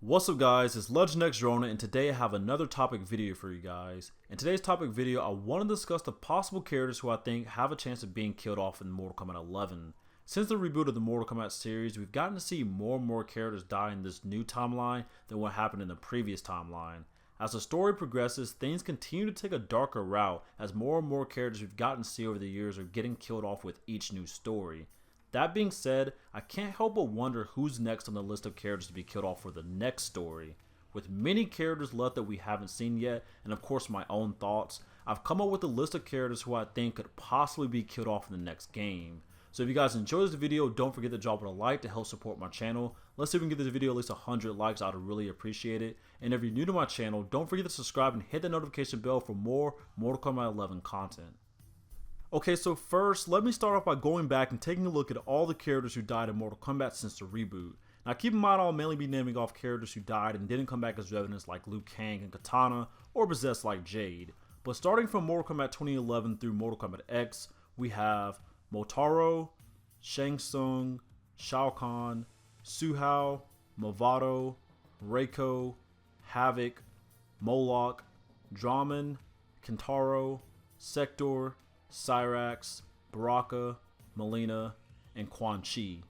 What's up guys, it's Legend Rona, and today I have another topic video for you guys. In today's topic video, I want to discuss the possible characters who I think have a chance of being killed off in Mortal Kombat 11. Since the reboot of the Mortal Kombat series, we've gotten to see more and more characters die in this new timeline than what happened in the previous timeline. As the story progresses, things continue to take a darker route as more and more characters we've gotten to see over the years are getting killed off with each new story. That being said, I can't help but wonder who's next on the list of characters to be killed off for the next story. With many characters left that we haven't seen yet, and of course my own thoughts, I've come up with a list of characters who I think could possibly be killed off in the next game. So if you guys enjoyed this video, don't forget to drop it a like to help support my channel. Let's see if we can get this video at least 100 likes, I'd really appreciate it. And if you're new to my channel, don't forget to subscribe and hit the notification bell for more Mortal Kombat 11 content. Okay, so first, let me start off by going back and taking a look at all the characters who died in Mortal Kombat since the reboot. Now keep in mind I'll mainly be naming off characters who died and didn't come back as revenants like Liu Kang and Katana, or possessed like Jade. But starting from Mortal Kombat 2011 through Mortal Kombat X, we have Motaro, Shang Tsung, Shao Kahn, Suhao, Movado, Reiko, Havoc, Moloch, Draman, Kintaro, Sector, Cyrax, Baraka, Melina, and Quan Chi.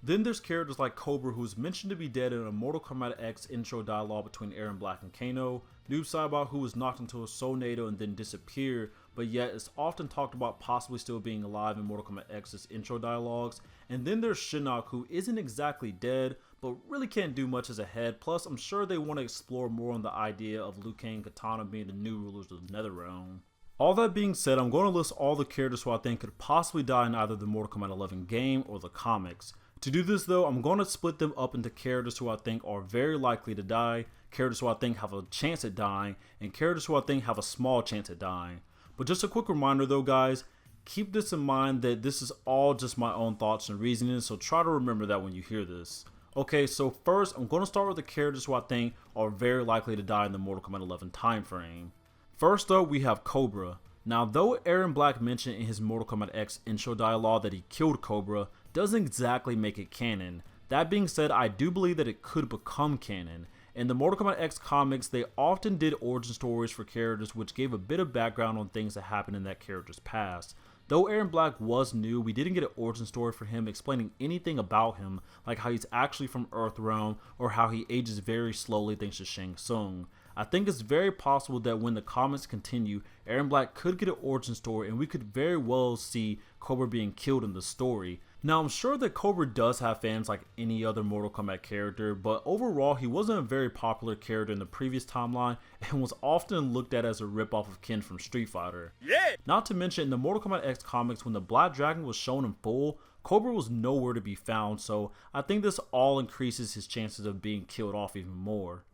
Then there's characters like Cobra, who's mentioned to be dead in a Mortal Kombat X intro dialogue between Aaron Black and Kano, Noob Saibot, who was knocked into a Soulnado and then disappeared, but yet is often talked about possibly still being alive in Mortal Kombat X's intro dialogues. And then there's Shinnok, who isn't exactly dead, but really can't do much as a head, plus I'm sure they want to explore more on the idea of Liu Kang and Katana being the new rulers of the Netherrealm. All that being said, I'm going to list all the characters who I think could possibly die in either the Mortal Kombat 11 game or the comics. To do this though, I'm going to split them up into characters who I think are very likely to die, characters who I think have a chance at dying, and characters who I think have a small chance at dying. But just a quick reminder though guys, keep this in mind that this is all just my own thoughts and reasoning, so try to remember that when you hear this. Okay, so first I'm going to start with the characters who I think are very likely to die in the Mortal Kombat 11 time frame. First up, we have Cobra. Now, though Aaron Black mentioned in his Mortal Kombat X intro dialogue that he killed Cobra, doesn't exactly make it canon. That being said, I do believe that it could become canon. In the Mortal Kombat X comics, they often did origin stories for characters which gave a bit of background on things that happened in that character's past. Though Aaron Black was new, we didn't get an origin story for him explaining anything about him, like how he's actually from Earthrealm or how he ages very slowly thanks to Shang Tsung. I think it's very possible that when the comics continue, Aaron Black could get an origin story and we could very well see Cobra being killed in the story. Now I'm sure that Cobra does have fans like any other Mortal Kombat character, but overall he wasn't a very popular character in the previous timeline and was often looked at as a ripoff of Ken from Street Fighter. Yeah! Not to mention in the Mortal Kombat X comics, when the Black Dragon was shown in full, Cobra was nowhere to be found, so I think this all increases his chances of being killed off even more.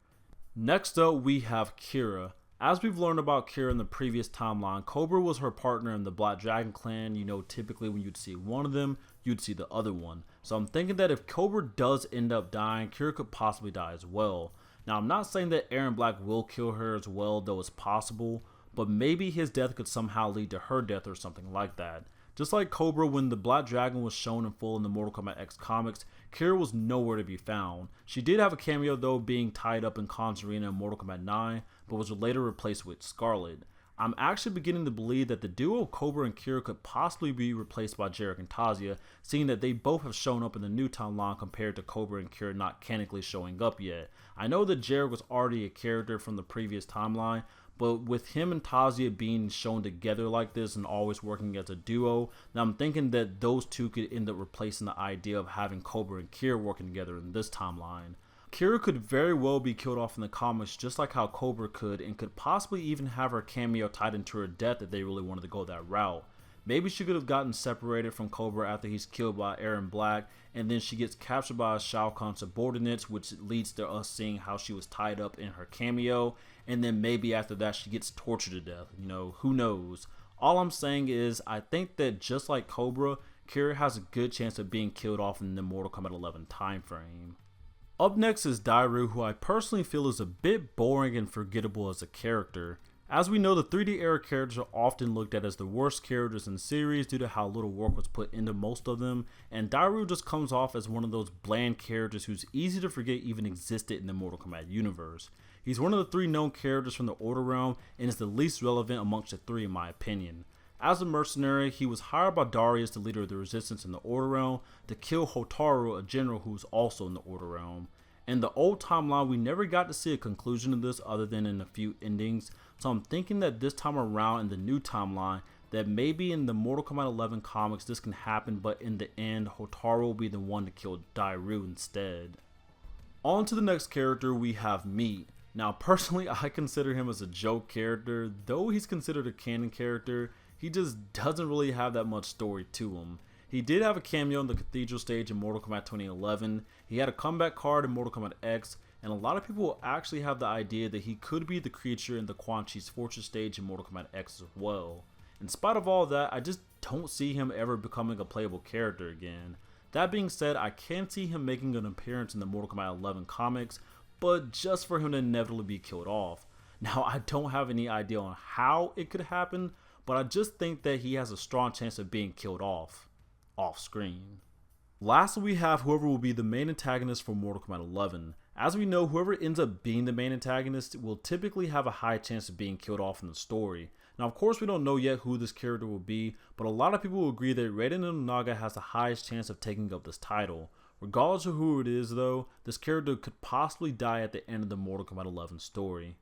Next up, we have Kira. As we've learned about Kira in the previous timeline, Cobra was her partner in the Black Dragon clan. You know, typically when you'd see one of them, you'd see the other one. So I'm thinking that if Cobra does end up dying, Kira could possibly die as well. Now, I'm not saying that Aaron Black will kill her as well, though it's possible, but maybe his death could somehow lead to her death or something like that. Just like Cobra, when the Black Dragon was shown in full in the Mortal Kombat X comics, Kira was nowhere to be found. She did have a cameo though, being tied up in Khan's Arena in Mortal Kombat 9, but was later replaced with Scarlet. I'm actually beginning to believe that the duo of Cobra and Kira could possibly be replaced by Jarek and Tazia, seeing that they both have shown up in the new timeline compared to Cobra and Kira not canonically showing up yet. I know that Jarek was already a character from the previous timeline, but with him and Tazia being shown together like this and always working as a duo, now I'm thinking that those two could end up replacing the idea of having Cobra and Kira working together in this timeline. Kira could very well be killed off in the comics just like how Cobra could, and could possibly even have her cameo tied into her death if they really wanted to go that route. Maybe she could have gotten separated from Cobra after he's killed by Aaron Black, and then she gets captured by Shao Kahn's subordinates, which leads to us seeing how she was tied up in her cameo, and then maybe after that she gets tortured to death. You know, who knows? All I'm saying is I think that just like Cobra, Kira has a good chance of being killed off in the Mortal Kombat 11 time frame. Up next is Dairu, who I personally feel is a bit boring and forgettable as a character. As we know, the 3D era characters are often looked at as the worst characters in the series due to how little work was put into most of them, and Dairyu just comes off as one of those bland characters who's easy to forget even existed in the Mortal Kombat universe. He's one of the 3 known characters from the Order Realm and is the least relevant amongst the 3 in my opinion. As a mercenary, he was hired by Darius, the leader of the resistance in the Order Realm, to kill Hotaru, a general who was also in the Order Realm. In the old timeline, we never got to see a conclusion of this other than in a few endings, so I'm thinking that this time around in the new timeline, that maybe in the Mortal Kombat 11 comics this can happen, but in the end, Hotaru will be the one to kill Dairyu instead. On to the next character, we have Meat. Now personally, I consider him as a joke character. Though he's considered a canon character, he just doesn't really have that much story to him. He did have a cameo in the Cathedral stage in Mortal Kombat 2011, he had a comeback card in Mortal Kombat X, and a lot of people actually have the idea that he could be the creature in the Quan Chi's Fortress stage in Mortal Kombat X as well. In spite of all that, I just don't see him ever becoming a playable character again. That being said, I can see him making an appearance in the Mortal Kombat 11 comics, but just for him to inevitably be killed off. Now, I don't have any idea on how it could happen, but I just think that he has a strong chance of being killed off screen. Lastly, we have whoever will be the main antagonist for Mortal Kombat 11. As we know, whoever ends up being the main antagonist will typically have a high chance of being killed off in the story. Now, of course, we don't know yet who this character will be, but a lot of people will agree that Raiden and Onaga has the highest chance of taking up this title. Regardless of who it is though, this character could possibly die at the end of the Mortal Kombat 11 story.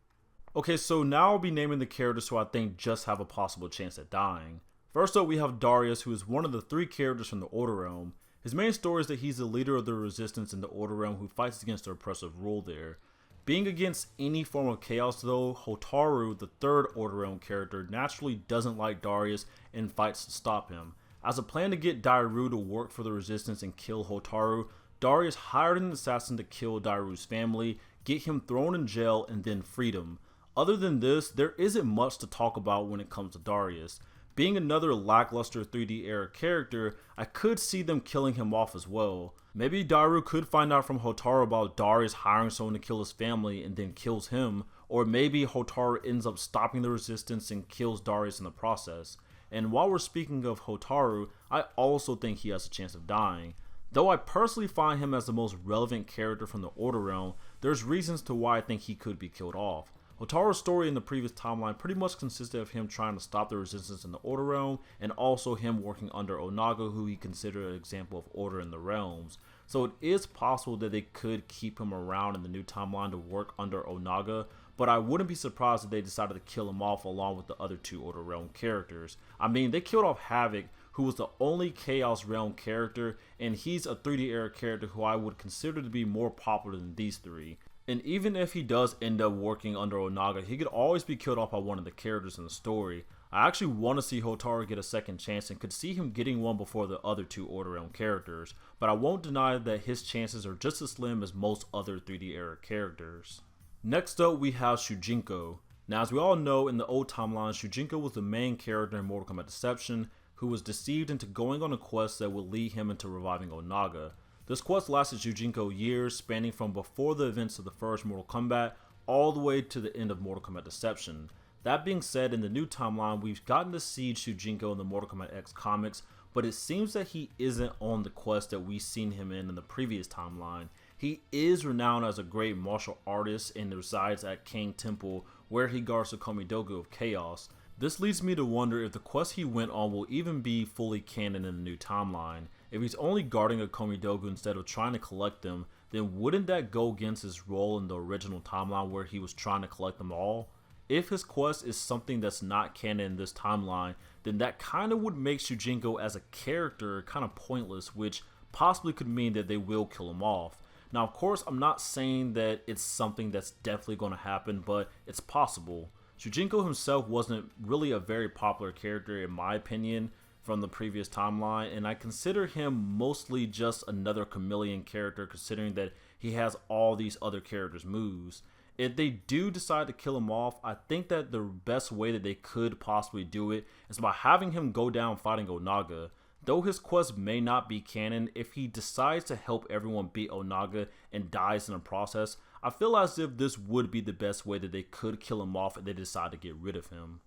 Okay, so now I'll be naming the characters who I think just have a possible chance at dying. First up, we have Darius, who is one of the 3 characters from the Order Realm. His main story is that he's the leader of the resistance in the Order Realm who fights against the oppressive rule there. Being against any form of chaos though, Hotaru, the 3rd Order Realm character, naturally doesn't like Darius and fights to stop him. As a plan to get Dairyu to work for the resistance and kill Hotaru, Darius hired an assassin to kill Dairyu's family, get him thrown in jail, and then freed him. Other than this, there isn't much to talk about when it comes to Darius. Being another lackluster 3D era character, I could see them killing him off as well. Maybe Dairyu could find out from Hotaru about Darius hiring someone to kill his family and then kills him, or maybe Hotaru ends up stopping the resistance and kills Darius in the process. And while we're speaking of Hotaru, I also think he has a chance of dying. Though I personally find him as the most relevant character from the Order Realm, there's reasons to why I think he could be killed off. Hotaru's story in the previous timeline pretty much consisted of him trying to stop the resistance in the Order Realm, and also him working under Onaga, who he considered an example of order in the realms. So it is possible that they could keep him around in the new timeline to work under Onaga, but I wouldn't be surprised if they decided to kill him off along with the other 2 Order Realm characters. I mean, they killed off Havoc, who was the only Chaos Realm character, and he's a 3D era character who I would consider to be more popular than these 3. And even if he does end up working under Onaga, he could always be killed off by one of the characters in the story. I actually want to see Hotaru get a second chance and could see him getting one before the other 2 Order Realm characters, but I won't deny that his chances are just as slim as most other 3D era characters. Next up, we have Shujinko. Now, as we all know, in the old timeline, Shujinko was the main character in Mortal Kombat Deception, who was deceived into going on a quest that would lead him into reviving Onaga. This quest lasted Shujinko years, spanning from before the events of the first Mortal Kombat all the way to the end of Mortal Kombat Deception. That being said, in the new timeline, we've gotten to see Shujinko in the Mortal Kombat X comics, but it seems that he isn't on the quest that we've seen him in the previous timeline. He is renowned as a great martial artist and resides at King Temple, where he guards the Komidogu of Chaos. This leads me to wonder if the quest he went on will even be fully canon in the new timeline. If he's only guarding a Komidogu instead of trying to collect them, then wouldn't that go against his role in the original timeline where he was trying to collect them all? If his quest is something that's not canon in this timeline, then that kind of would make Shujinko as a character kind of pointless, which possibly could mean that they will kill him off. Now, of course, I'm not saying that it's something that's definitely going to happen, but it's possible. Shujinko himself wasn't really a very popular character in my opinion from the previous timeline, and I consider him mostly just another chameleon character considering that he has all these other characters' moves. If they do decide to kill him off, I think that the best way that they could possibly do it is by having him go down fighting Onaga. Though his quest may not be canon, if he decides to help everyone beat Onaga and dies in the process, I feel as if this would be the best way that they could kill him off if they decide to get rid of him.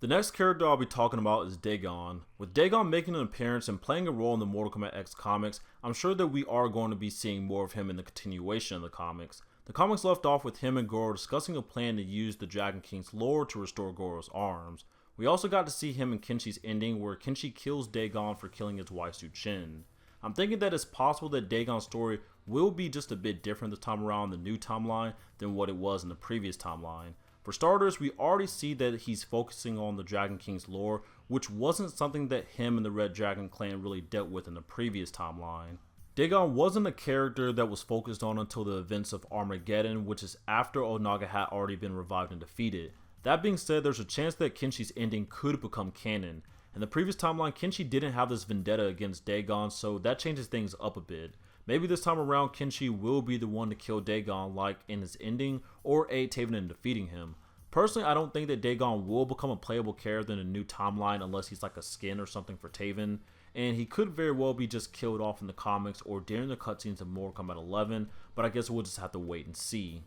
The next character I'll be talking about is Dagon. With Dagon making an appearance and playing a role in the Mortal Kombat X comics, I'm sure that we are going to be seeing more of him in the continuation of the comics. The comics left off with him and Goro discussing a plan to use the Dragon King's lore to restore Goro's arms. We also got to see him in Kenshi's ending where Kenshi kills Dagon for killing his wife Su-Chin. I'm thinking that it's possible that Dagon's story will be just a bit different this time around in the new timeline than what it was in the previous timeline. For starters, we already see that he's focusing on the Dragon King's lore, which wasn't something that him and the Red Dragon clan really dealt with in the previous timeline. Dagon wasn't a character that was focused on until the events of Armageddon, which is after Onaga had already been revived and defeated. That being said, there's a chance that Kenshi's ending could become canon. In the previous timeline, Kenshi didn't have this vendetta against Dagon, so that changes things up a bit. Maybe this time around Kenshi will be the one to kill Dagon like in his ending, or aid Taven in defeating him. Personally, I don't think that Dagon will become a playable character in a new timeline unless he's like a skin or something for Taven, and he could very well be just killed off in the comics or during the cutscenes of Mortal Kombat 11, but I guess we'll just have to wait and see.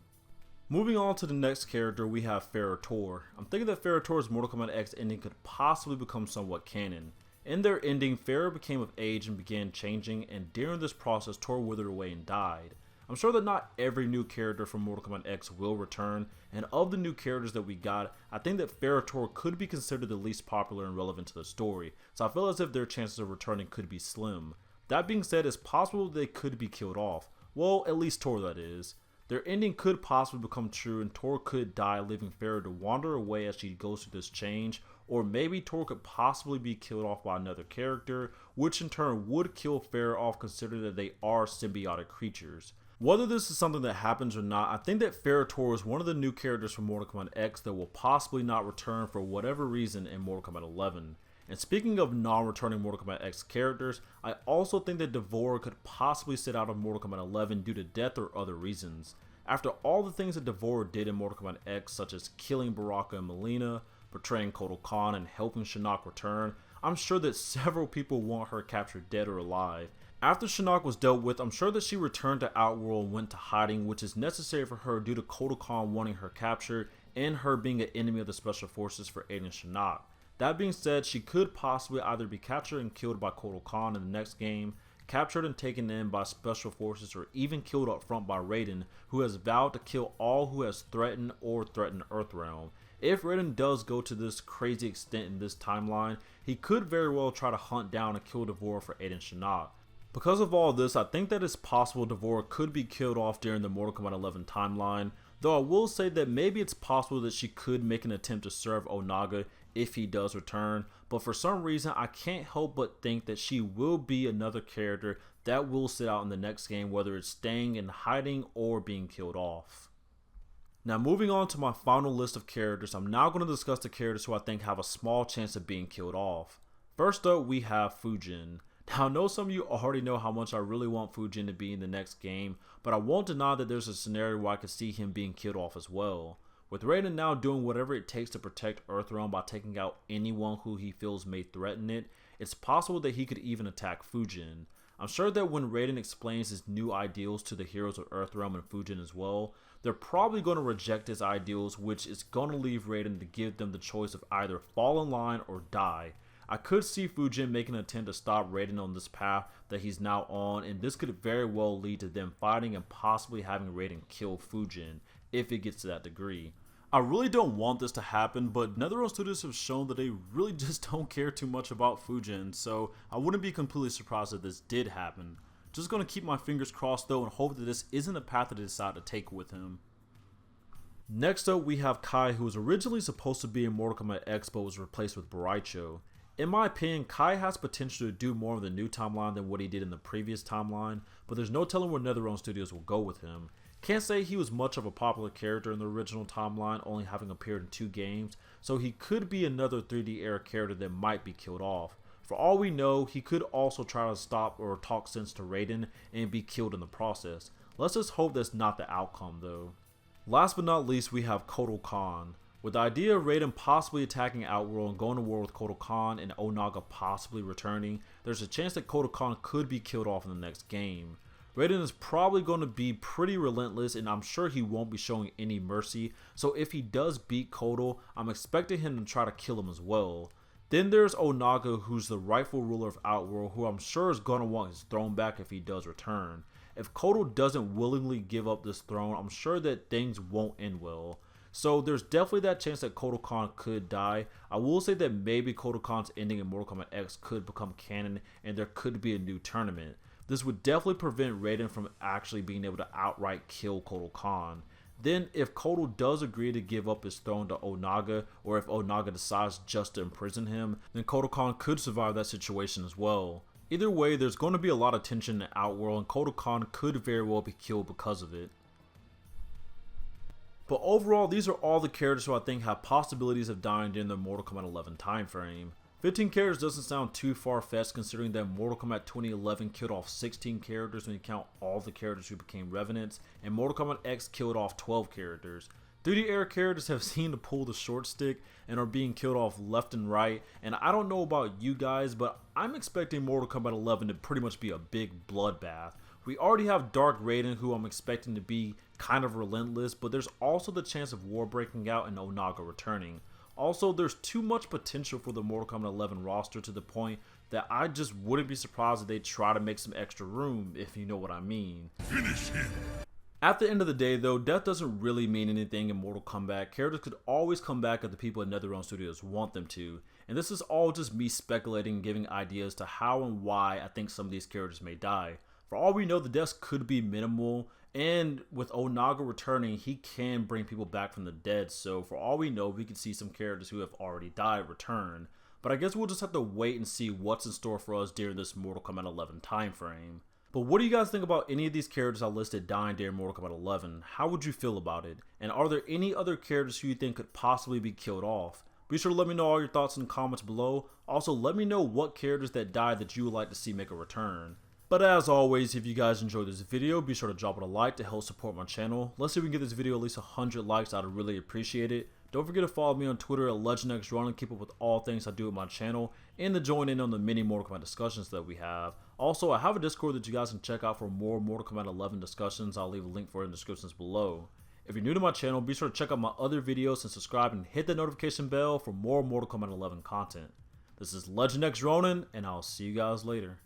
Moving on to the next character, we have Ferrotor. I'm thinking that Ferrotor's Mortal Kombat X ending could possibly become somewhat canon. In their ending, Pharaoh became of age and began changing, and during this process, Tor withered away and died. I'm sure that not every new character from Mortal Kombat X will return, and of the new characters that we got, I think that Ferrotor could be considered the least popular and relevant to the story, so I feel as if their chances of returning could be slim. That being said, it's possible they could be killed off. Well, at least Tor, that is. Their ending could possibly become true and Tor could die, leaving Pharaoh to wander away as she goes through this change, or maybe Tor could possibly be killed off by another character, which in turn would kill Pharaoh off considering that they are symbiotic creatures. Whether this is something that happens or not, I think that Ferrotor is one of the new characters from Mortal Kombat X that will possibly not return for whatever reason in Mortal Kombat 11. And speaking of non-returning Mortal Kombat X characters, I also think that D'Vorah could possibly sit out of Mortal Kombat 11 due to death or other reasons. After all the things that D'Vorah did in Mortal Kombat X, such as killing Baraka and Mileena, betraying Kotal Khan, and helping Shinnok return, I'm sure that several people want her captured dead or alive. After Shinnok was dealt with, I'm sure that she returned to Outworld and went to hiding, which is necessary for her due to Kotal Khan wanting her captured and her being an enemy of the Special Forces for aiding Shinnok. That being said, she could possibly either be captured and killed by Kotal Khan in the next game, captured and taken in by Special Forces, or even killed up front by Raiden, who has vowed to kill all who has threatened or threatened Earthrealm. If Raiden does go to this crazy extent in this timeline, he could very well try to hunt down and kill D'Vorah for aiding Shinnok. Because of all this, I think that it's possible D'Vorah could be killed off during the Mortal Kombat 11 timeline, though I will say that maybe it's possible that she could make an attempt to serve Onaga if he does return, but for some reason I can't help but think that she will be another character that will sit out in the next game, whether it's staying in hiding or being killed off. Now moving on to my final list of characters, I'm now going to discuss the characters who I think have a small chance of being killed off. First up, we have Fujin. Now I know some of you already know how much I really want Fujin to be in the next game, but I won't deny that there's a scenario where I could see him being killed off as well. With Raiden now doing whatever it takes to protect Earthrealm by taking out anyone who he feels may threaten it, it's possible that he could even attack Fujin. I'm sure that when Raiden explains his new ideals to the heroes of Earthrealm and Fujin as well, they're probably going to reject his ideals, which is going to leave Raiden to give them the choice of either fall in line or die. I could see Fujin making an attempt to stop Raiden on this path that he's now on, and this could very well lead to them fighting and possibly having Raiden kill Fujin, if it gets to that degree. I really don't want this to happen, but NetherRealm Studios have shown that they really just don't care too much about Fujin, so I wouldn't be completely surprised if this did happen. Just gonna keep my fingers crossed though and hope that this isn't a path that they decide to take with him. Next up, we have Kai, who was originally supposed to be in Mortal Kombat X but was replaced with Baraicho. In my opinion, Kai has potential to do more of the new timeline than what he did in the previous timeline, but there's no telling where NetherRealm Studios will go with him. Can't say he was much of a popular character in the original timeline, only having appeared in 2 games, so he could be another 3D era character that might be killed off. For all we know, he could also try to stop or talk sense to Raiden and be killed in the process. Let's just hope that's not the outcome though. Last but not least, we have Kotal Khan. With the idea of Raiden possibly attacking Outworld and going to war with Kotal Kahn and Onaga possibly returning, there's a chance that Kotal Kahn could be killed off in the next game. Raiden is probably going to be pretty relentless, and I'm sure he won't be showing any mercy, so if he does beat Kotal, I'm expecting him to try to kill him as well. Then there's Onaga, who's the rightful ruler of Outworld, who I'm sure is going to want his throne back if he does return. If Kotal doesn't willingly give up this throne, I'm sure that things won't end well. So there's definitely that chance that Kotal Kahn could die. I will say that maybe Kotal Kahn's ending in Mortal Kombat X could become canon and there could be a new tournament. This would definitely prevent Raiden from actually being able to outright kill Kotal Kahn. Then if Kotal does agree to give up his throne to Onaga, or if Onaga decides just to imprison him, then Kotal Kahn could survive that situation as well. Either way, there's going to be a lot of tension in Outworld and Kotal Kahn could very well be killed because of it. But overall, these are all the characters who I think have possibilities of dying during the Mortal Kombat 11 timeframe. 15 characters doesn't sound too far-fetched considering that Mortal Kombat 2011 killed off 16 characters when you count all the characters who became Revenants, and Mortal Kombat X killed off 12 characters. 3D era characters have seemed to pull the short stick and are being killed off left and right, and I don't know about you guys, but I'm expecting Mortal Kombat 11 to pretty much be a big bloodbath. We already have Dark Raiden, who I'm expecting to be kind of relentless, but there's also the chance of war breaking out and Onaga returning. Also, there's too much potential for the Mortal Kombat 11 roster to the point that I just wouldn't be surprised if they try to make some extra room, if you know what I mean. Finish him! At the end of the day though, death doesn't really mean anything in Mortal Kombat. Characters could always come back if the people at NetherRealm Studios want them to, and this is all just me speculating and giving ideas to how and why I think some of these characters may die. For all we know, the deaths could be minimal, and with Onaga returning, he can bring people back from the dead, so for all we know, we could see some characters who have already died return. But I guess we'll just have to wait and see what's in store for us during this Mortal Kombat 11 timeframe. But what do you guys think about any of these characters I listed dying during Mortal Kombat 11? How would you feel about it? And are there any other characters who you think could possibly be killed off? Be sure to let me know all your thoughts in the comments below. Also, let me know what characters that died that you would like to see make a return. But as always, if you guys enjoyed this video, be sure to drop it a like to help support my channel. Let's see if we can get this video at least 100 likes. I'd really appreciate it. Don't forget to follow me on Twitter at LegendXRun and keep up with all things I do with my channel, and to join in on the many Mortal Kombat discussions that we have. Also, I have a Discord that you guys can check out for more Mortal Kombat 11 discussions. I'll leave a link for it in the descriptions below. If you're new to my channel, be sure to check out my other videos and subscribe and hit the notification bell for more Mortal Kombat 11 content. This is LegendXRonin, and I'll see you guys later.